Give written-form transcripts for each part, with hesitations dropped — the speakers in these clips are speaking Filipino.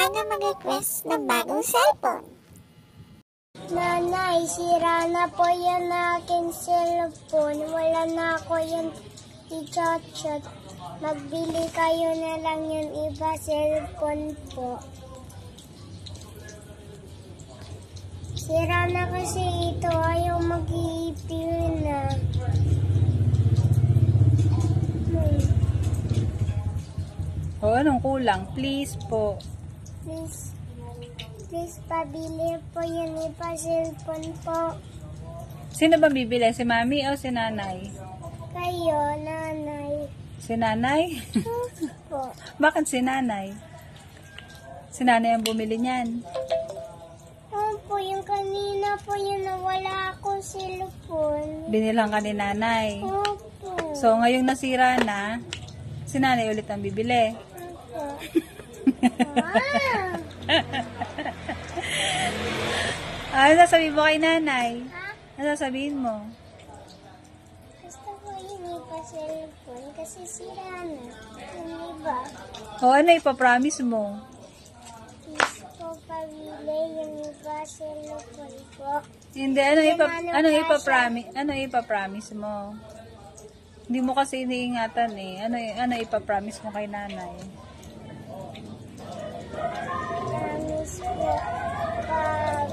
Paano mag-request ng bagong cellphone? Nanay, sira na po yan aking cellphone. Wala na ako yan i-chat. Magbili kayo na lang yung iba cellphone po. Sira na kasi ito. Ayaw mag-iipin na. O, anong kulang? Please po. Please, pabili po yung iba cellphone po. Sino ba bibili? Si mami o si nanay? Kayo, nanay. Si nanay? Po. Bakit si nanay? Si nanay ang bumili niyan. Po, yung kanina po yun na wala akong cellphone. Binilang ka ni nanay. Opo. So, ngayong nasira na, si nanay ulit ang bibili. Opo. Ano sasabihin mo kay nanay? Ha? Ano sasabihin mo? Gusto ko yung iba cellphone kasi sira na. Yung iba. O, ano ipapromise mo? Please po, pabili yung iba cellphone po. Hindi, ano ipapromise mo? Hindi mo kasi iniingatan eh. Ano ipapromise mo kay nanay? Promise po, pag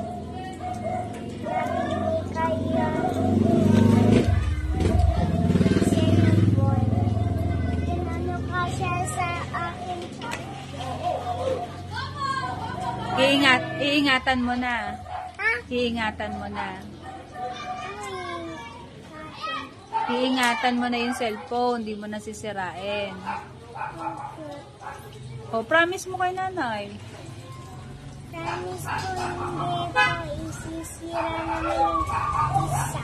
nabili kayo cellphone, tinano ka siya sa akin. Iingatan mo na. Ha? Iingatan mo na. Ay, Iingatan mo na yung cellphone. Hindi mo na sisirain. O, promise mo kay nanay. promise ko hindi ko isisira naman yung isa.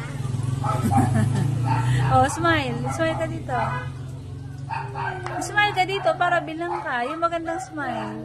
O, smile. Smile ka dito. Smile ka dito para bilang ka. Yung magandang smile.